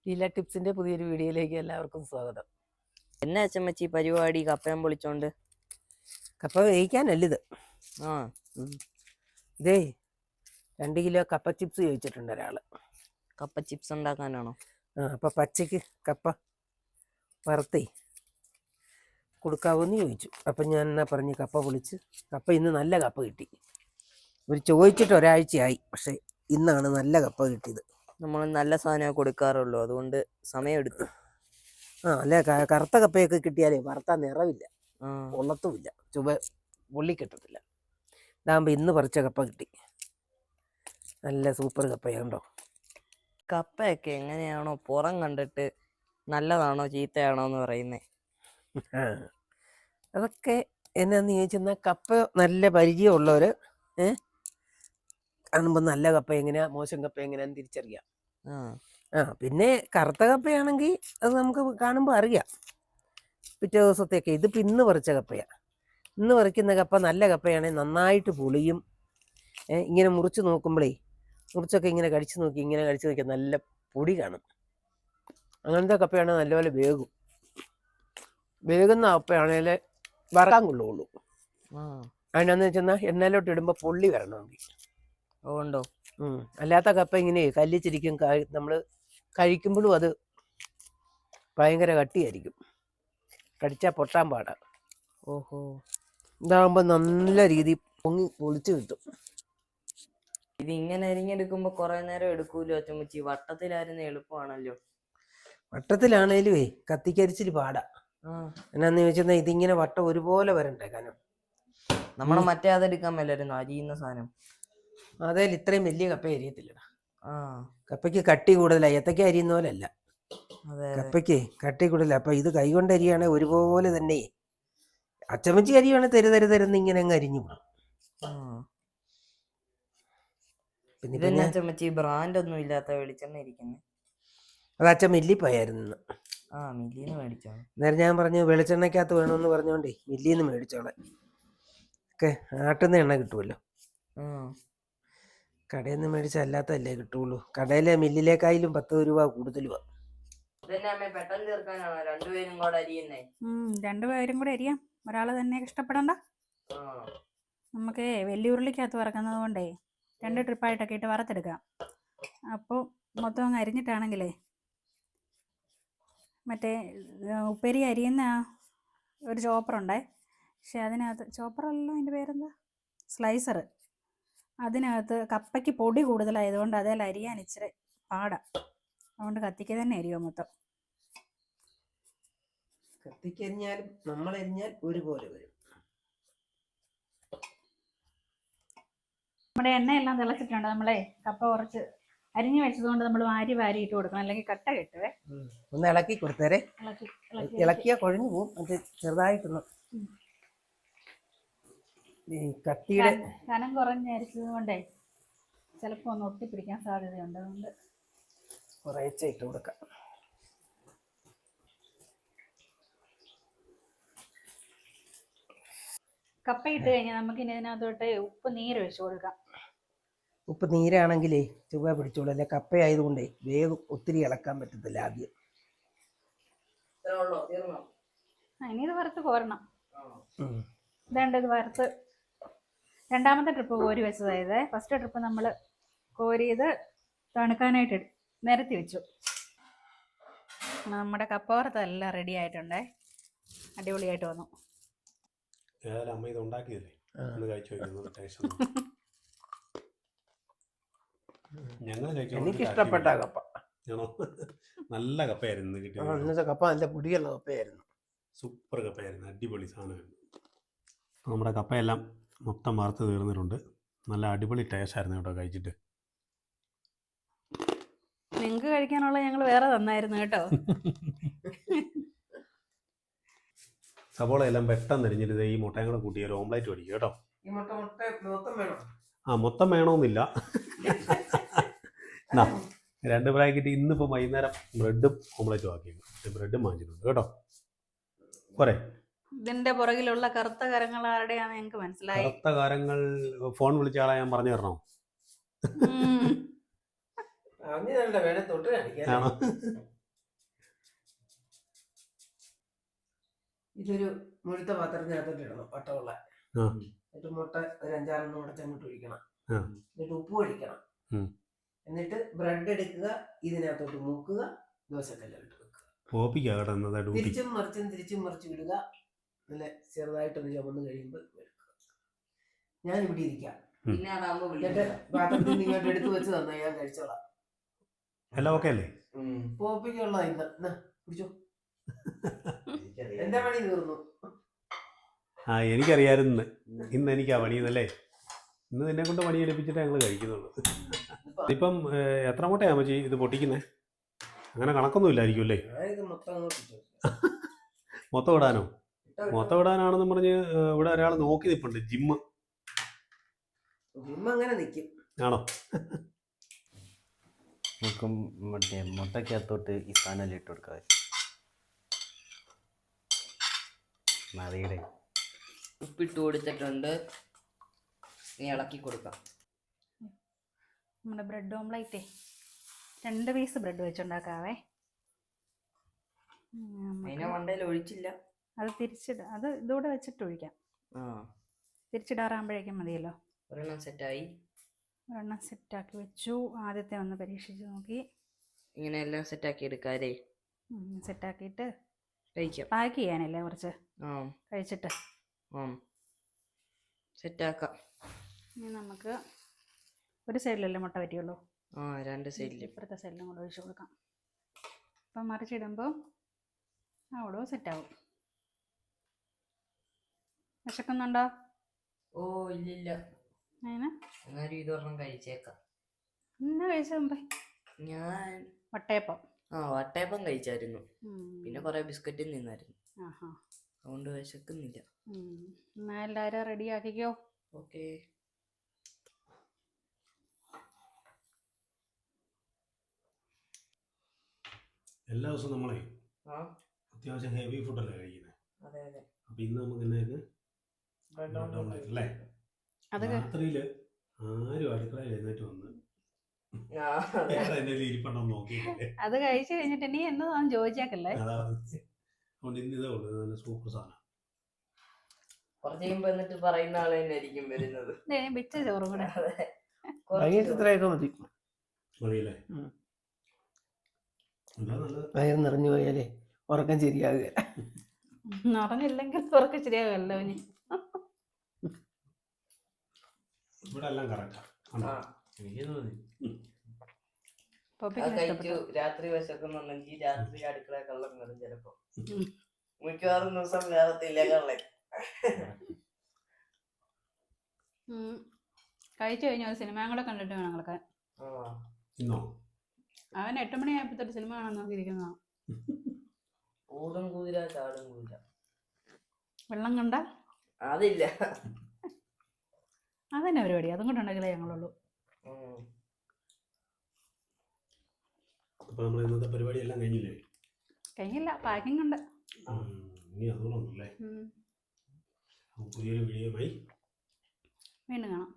ലീല ടിപ്സിന്റെ പുതിയൊരു വീഡിയോയിലേക്ക് എല്ലാവർക്കും സ്വാഗതം. എന്നാ അച്ചമ്മച്ചി പരിപാടി കപ്പയം പൊളിച്ചോണ്ട്? കപ്പ വേവിക്കാനല്ലിത്. ആ ഇതേ 2 കിലോ കപ്പ ചിപ്സ് ചോദിച്ചിട്ടുണ്ട് ഒരാള്. കപ്പ ചിപ്സ് ഉണ്ടാക്കാനാണോ? അപ്പൊ പച്ചക്ക് കപ്പ വറുത്തേ കൊടുക്കാവോന്ന് ചോദിച്ചു. അപ്പം ഞാൻ എന്നാ പറഞ്ഞ് കപ്പ പൊളിച്ച്. കപ്പ ഇന്ന് നല്ല കപ്പ കിട്ടി. ഇവർ ചോദിച്ചിട്ട് ഒരാഴ്ചയായി, പക്ഷെ ഇന്നാണ് നല്ല കപ്പ കിട്ടിയത്. നമ്മൾ നല്ല സാധനമേ കൊടുക്കാറുള്ളൂ, അതുകൊണ്ട് സമയമെടുത്തു. അല്ല, കറുത്ത കപ്പയൊക്കെ കിട്ടിയാലേ വറുത്താൽ നിറവില്ല, കൊള്ളത്തുമില്ല, പൊള്ളി കിട്ടത്തില്ല. ഇതാകുമ്പോൾ ഇന്ന് പറിച്ച കപ്പ കിട്ടി. നല്ല സൂപ്പർ കപ്പയുണ്ടോ. കപ്പയൊക്കെ എങ്ങനെയാണോ പുറം കണ്ടിട്ട് നല്ലതാണോ ചീത്തയാണോ എന്ന് പറയുന്നേ? അതൊക്കെ എന്നാന്ന് ചോദിച്ചെന്നാൽ കപ്പ നല്ല പരിചയമുള്ളവർ കാണുമ്പോൾ നല്ല കപ്പ എങ്ങനെയാ മോശം കപ്പ എങ്ങനെയാന്ന് തിരിച്ചറിയാം. പിന്നെ കറുത്ത കപ്പയാണെങ്കിൽ അത് നമുക്ക് കാണുമ്പോൾ അറിയാം പിറ്റേ ദിവസത്തേക്ക്. ഇതിപ്പോൾ ഇന്ന് പറിച്ച കപ്പയാണ്. ഇന്ന് പറിക്കുന്ന കപ്പ നല്ല കപ്പയാണെങ്കിൽ നന്നായിട്ട് പുളിയും. ഇങ്ങനെ മുറിച്ച് നോക്കുമ്പോഴേ, മുറിച്ചൊക്കെ ഇങ്ങനെ കടിച്ചു നോക്കിയാൽ നല്ല പൊടി കാണും. അങ്ങനത്തെ കപ്പയാണെങ്കിൽ നല്ലപോലെ വേകുന്ന കപ്പയാണെങ്കിൽ വറക്കാൻ കൊള്ളുള്ളൂ. അതിനാന്ന് വെച്ചെന്നാൽ എണ്ണയിലോട്ട് ഇടുമ്പോൾ പൊള്ളി വരണമെങ്കിൽ. ഉണ്ടോ? അല്ലാത്ത കപ്പ ഇങ്ങനെ കല്ലിച്ചിരിക്കും. നമ്മൾ കഴിക്കുമ്പോഴും അത് ഭയങ്കര കട്ടിയായിരിക്കും, കടിച്ചാൽ പൊട്ടാൻ പാടാ. ഓഹോ, ഇതാകുമ്പോൾ നല്ല രീതിയിൽ പൊളിച്ച് കിട്ടും. ഇത് ഇങ്ങനെ അരിഞ്ഞെടുക്കുമ്പോ കുറെ നേരം എടുക്കൂലോ അച്ചമ്മച്ചി? വട്ടത്തിലായിരുന്നു എളുപ്പമാണല്ലോ. വട്ടത്തിലാണേലുവേ കത്തിക്കരിച്ചിൽ പാടാ. എന്നാന്ന് ചോദിച്ചാൽ ഇതിങ്ങനെ വട്ടം ഒരുപോലെ വരണ്ടേ കനം. നമ്മളെ മറ്റേ അതെടുക്കാൻ മേലായിരുന്നു, അരിയുന്ന സാധനം. അതേൽ ഇത്രയും വലിയ കപ്പ അരിയത്തില്ലടാ. കപ്പയ്ക്ക് കട്ടി കൂടുതലാണ്. ഏത്തക്ക അരിയുന്ന പോലെ അല്ല, കപ്പയ്ക്ക് കട്ടി കൂടുതല. അപ്പൊ ഇത് കൈകൊണ്ട് അരിയാണെ ഒരുപോലെ തന്നെ. അച്ചമ്മച്ചി അരിയാണ് തരുന്ന് ഇങ്ങനെ അങ്ങ് അരിഞ്ഞു പോകണം. പിന്നെ അച്ചമ്മച്ചി ബ്രാൻഡ് ഒന്നും ഇല്ലാത്ത വെളിച്ചെണ്ണ ഇരിക്കുന്നത്. അത് അച്ഛൻ മില്ലി പോയായിരുന്നു. മില്ലിന്ന് മേടിച്ചോ? നേരം ഞാൻ പറഞ്ഞു വെളിച്ചെണ്ണയ്ക്കകത്ത് വേണമെന്ന് പറഞ്ഞോണ്ടേ മില്ലിന്ന് മേടിച്ചോളെ. ഒക്കെ ആട്ടുന്ന എണ്ണ കിട്ടുമല്ലോ. കടയിൽ നിന്ന് മേടിച്ച അല്ലാത്തല്ലേ കിട്ടുള്ളൂ. കടയിലെ മില്ലിലേക്കായാലും 10 രൂപ കൂടുതലുമാണ്. രണ്ടുപേരും കൂടെ അരിയാം, ഒരാള് തന്നെ കഷ്ടപ്പെടണ്ട. നമുക്ക് വലിയ ഉരുളിക്കകത്ത് വറക്കുന്നത് കൊണ്ടേ 2 ട്രിപ്പായിട്ടൊക്കെ ഇട്ട് വറുത്തെടുക്കാം. അപ്പോൾ മൊത്തം അങ്ങ് അരിഞ്ഞിട്ടാണെങ്കിലേ, മറ്റേ ഉപ്പേരി അരിയുന്ന ഒരു ചോപ്പറുണ്ടേ, പക്ഷെ അതിനകത്ത് ചോപ്പറല്ലോ, അതിൻ്റെ പേരെന്താ, സ്ലൈസർ. അതിനകത്ത് കപ്പയ്ക്ക് പൊടി കൂടുതലായതുകൊണ്ട് അതിൽ അരിയാൻ ഇച്ചിരി പാടാ. അതുകൊണ്ട് കത്തിക്ക് തന്നെ അരിയോ മൊത്തം. കത്തിക്കരിഞ്ഞാലും നമ്മളരിഞ്ഞാൽ ഒരുപോലെ വരും. നമ്മുടെ എണ്ണയെല്ലാം തിളച്ചിട്ടുണ്ട്. നമ്മളെ കപ്പ കുറച്ച് അരിഞ്ഞു വെച്ചതുകൊണ്ട് നമ്മൾ വാരി ഇട്ട് കൊടുക്കണം, അല്ലെങ്കിൽ കട്ട കെട്ടുവേ. ഒന്ന് ഇളക്കി കൊടുത്തേരെ. ഇളക്കിയാ കുഴഞ്ഞു പോവും. അത് ചെറുതായിട്ടൊന്ന് ഈ കത്തിയുടെ കനം കുറഞ്ഞ് അരിച്ചത് കൊണ്ടേ ചിലപ്പോൾ ഒന്ന് ഒട്ടിപ്പിടിക്കാൻ സാധ്യതയുണ്ട്. അതുകൊണ്ട് കുറേശ്ശെ ഇട്ട് കൊടുക്കാം. കപ്പ ഇട്ട് കഴിഞ്ഞാൽ നമുക്ക് ഇനി ഇതിനകത്തോട്ട് ഉപ്പ് നീര് ഒഴിച്ചു കൊടുക്കാം. ഉപ്പ് നീരാണെങ്കിലേ ചുവ പിടിച്ചോളൂ. അല്ലെ കപ്പയായതുകൊണ്ടേ വേഗം ഒത്തിരി ഇളക്കാൻ പറ്റത്തില്ല ആദ്യം. ഇനി ഇത് വറുത്ത് കോരണം. ഇതേണ്ട, ഇത് വറുത്ത് രണ്ടാമത്തെ ട്രിപ്പ് കോരി വെച്ചതായത്. ഫസ്റ്റ് ട്രിപ്പ് നമ്മൾ കോരിയത് തണുക്കാനായിട്ട് നിരത്തി വെച്ചു. നമ്മുടെ കപ്പ വറുത്തെല്ലാം റെഡി ആയിട്ടുണ്ടേ, അടിപൊളിയായിട്ട് വന്നു. എനിക്കിഷ്ടപ്പെട്ട കപ്പ, നല്ല കപ്പയായിരുന്നു കിട്ടിയത്. ഇന്നത്തെ കപ്പ നല്ല പൊടിയുള്ള കപ്പയായിരുന്നു. സൂപ്പർ കപ്പയായിരുന്നു, അടിപൊളി സാധനമായിരുന്നു. നമ്മുടെ കപ്പയെല്ലാം മൊത്തം വറുത്ത് തീർന്നിട്ടുണ്ട്. നല്ല അടിപൊളി ടേസ്റ്റ് ആയിരുന്നു കേട്ടോ കഴിച്ചിട്ട്. നിങ്ങൾക്ക് കഴിക്കാനുള്ള ഞങ്ങൾ വേറെ തന്നായിരുന്നു കേട്ടോ. സവോള എല്ലാം പെട്ടെന്ന് അരിഞ്ഞിട്ട് ഈ മുട്ടയും കൂടെ കൂട്ടി ഒരു ഓംലേറ്റ് മേടിക്കും കേട്ടോ. മൊത്തം വേണമെന്നില്ല. 2 ബ്രാക്കറ്റ് ഇന്നിപ്പോൾ വൈകുന്നേരം ബ്രെഡും ഓംലേറ്റും ആക്കിയിരുന്നു. ബ്രെഡും വാങ്ങിച്ചിട്ടുണ്ട് കേട്ടോ. പോരെ? ഇതിന്റെ പുറകിലുള്ള കറുത്ത കരങ്ങൾ ആരുടെയാണെന്ന് ഞങ്ങൾക്ക് മനസ്സിലായി. കറുത്ത കരങ്ങൾ ഫോൺ വിളിച്ച ആളെ ഞാൻ പറഞ്ഞു തരണോ? ഇതൊരു മുഴുത്ത പാത്രത്തിനകത്തോട്ട് ഇടണം, വട്ടമുള്ള. ആ. എന്നിട്ട് മുട്ട ഒരു 5-6 ഉടച്ച് അങ്ങോട്ട് ഒഴിക്കണം. ആ. എന്നിട്ട് ഉപ്പ് ഒഴിക്കണം. ഉം. എന്നിട്ട് ബ്രെഡ് എടുക്കുക, ഇതിനകത്തോട്ട് മുക്കുക, ദോശക്കല്ലിട്ട് വെക്കുക. പോപ്പിക്കാ കിടന്നത് ഡ്യൂട്ടി. തിരിച്ചും മറിച്ചും ഇടുക. നല്ല ചെറുതായിട്ടൊന്ന് ചുമന്ന് കഴിയുമ്പോൾ വെക്കുക. ഞാൻ ഇവിടെ ഇരിക്കാം. പിന്നെ അതാകുമ്പോ എന്നിട്ട് പാത്രത്തിൽ നിന്ന് ഇങ്ങോട്ട് എടുത്ത് വെച്ച് തന്നാ ഞാൻ കഴിച്ചോളാം. എല്ലാം ഓക്കെ അല്ലേ? പോപ്പിക്കുള്ള ഇന്ന് പിടിച്ചോ. എന്റെ പണി തീർന്നു. ആ, എനിക്കറിയായിരുന്നു ഇന്ന് എനിക്ക് ആ പണിയെന്നല്ലേ. ഇന്ന് നിന്നെ കൊണ്ട് പണി എടുപ്പിച്ചിട്ട് ഞങ്ങൾ കഴിക്കുന്നുള്ളൂ. ഇപ്പം എത്ര മുട്ടയാ അമ്മച്ചി ഇത് പൊട്ടിക്കുന്നേ? അങ്ങനെ കണക്കൊന്നും ഇല്ലായിരിക്കും അല്ലേ? ഇത് മൊത്തം മൊത്തം ഇടാനോ? മൊത്തം ഇടാനാണെന്ന് പറഞ്ഞ് ഇവിടെ ഒരാൾ നോക്കി നിൽപ്പുണ്ട്. ജിമ്മ് അങ്ങനെ നിൽക്കും. ആണോ? നമുക്ക് മറ്റേ മുട്ടയ്ക്കകത്തോട്ട് ഈ സാധനം ഇട്ട് കൊടുക്കാതെ മതിയുടെ ഉപ്പിട്ട് കൊടുത്തിട്ടുണ്ട്. നീ ഇളക്കി കൊടുക്കാം. നമ്മുടെ ബ്രെഡ് ഓംലേറ്റേ 2 പീസ് ബ്രെഡ് വെച്ചുണ്ടാക്കാവേ. അതിനെ മണ്ടയിൽ ഒഴിച്ചില്ല. അത് അത് ഇതൂടെ വെച്ചിട്ട് ഒഴിക്കാം. തിരിച്ചിടാറാകുമ്പോഴേക്കും മതിയല്ലോ. ഒരെണ്ണം സെറ്റായി. ഒരെണ്ണം സെറ്റാക്കി വെച്ചു. ആദ്യത്തെ ഒന്ന് പരീക്ഷിച്ച് നോക്കി. ഇങ്ങനെ എല്ലാം സെറ്റാക്കി എടുക്കാല്ലേ? സെറ്റാക്കിയിട്ട് കഴിക്കാം. പാക്ക് ചെയ്യാനല്ലേ കുറച്ച് കഴിച്ചിട്ട് സെറ്റാക്കാം. ഇനി നമുക്ക് ഒരു സൈഡിലല്ലേ മുട്ട പറ്റിയുള്ളൂ. 2 സൈഡിൽ ഇപ്പുറത്തെ സൈഡിലും കൂടെ ഒഴിച്ചു കൊടുക്കാം. അപ്പം മറിച്ചിടുമ്പോൾ അവിടെ സെറ്റാവും. വിശക്കുന്നുണ്ടോ? ഓ ഇല്ലില്ല. അതിന് എന്നാലും ഇതൊരെണ്ണം കഴിച്ചേക്കാം. എന്നാ കഴിച്ച മുമ്പേ? ഞാൻ വട്ടയപ്പം. വട്ടയപ്പം കഴിച്ചായിരുന്നു. പിന്നെ കുറെ ബിസ്ക്കറ്റും തിന്നായിരുന്നു. അതുകൊണ്ട് വിശക്കുന്നില്ല. എന്നാ എല്ലാവരും റെഡി ആക്കിക്കോ. ഓക്കെ. എല്ലാ ദിവസവും നമ്മളെ അത്യാവശ്യം ഹെവി ഫുഡല്ലേ കഴിക്കുന്നത്. അതെ അതെ. അപ്പൊ ഇന്ന് നമുക്ക് എന്നായിരുന്നു? ബ്രെഡ് ഓംലെറ്റ് അല്ലേ? രാത്രിയില് ആരും അടുക്കളയിൽ എഴുന്നേറ്റ് വന്ന് ഇരിപ്പണ്ടോ നോക്കിയില്ലേ? അത് കഴിച്ചു കഴിഞ്ഞിട്ട് നീ എന്നതാന്ന് ചോദിച്ചേക്കല്ലേ. അതുകൊണ്ട് ഇന്ന് ഇതേ ഉള്ളു. നല്ല സൂപ്പർ സാധനം. കുറച്ച് കഴിയുമ്പോ എന്നിട്ട് പറയുന്ന ആളെ തന്നെ ആയിരിക്കും വരുന്നത്. വെച്ച ചോറും കൂടെ ഇത്രയൊക്കെ മതി. മതിയല്ലേ? വയറ് നിറഞ്ഞു പോയാലേ ഉറക്കം ശരിയാകുക. നിറഞ്ഞില്ലെങ്കിൽ ഉറക്കം ശരിയാകുമല്ലോ. ഇവിടെ എല്ലാം കറക്റ്റാ. കഴിച്ചു. രാത്രി വിശക്കുന്നുണ്ടെങ്കിൽ രാത്രി അടുക്കള കള്ളം കയറും ചിലപ്പോ. മിക്കവാറും ദിവസം വേറത്തില്ല കള്ളൻ. കഴിച്ചു കഴിഞ്ഞ ഒരു സിനിമയും കൂടെ കണ്ടിട്ട് വേണം കിടക്കാൻ. അവൻ 8 മണിയായപ്പോഴത്തെ സിനിമ കാണാൻ നോക്കിയിരിക്കുന്ന. ഊടും കൂതിര ചാടും കൂതിര. വെള്ളം കണ്ട അതില്ല. അതന്നെ പരിപാടി. അതും കൊണ്ട് ഉണ്ടാക്കില്ലേ ഞങ്ങളുള്ളൂ. അപ്പൊ നമ്മൾ ഇന്നത്തെ പരിപാടി എല്ലാം കഴിഞ്ഞില്ലേ? കഴിഞ്ഞില്ല, പാക്കിംഗ് ഉണ്ട്. ഇനി അതുകൊണ്ടല്ലേ പുതിയൊരു വീഡിയോയുമായി വീണ്ടും കാണാം.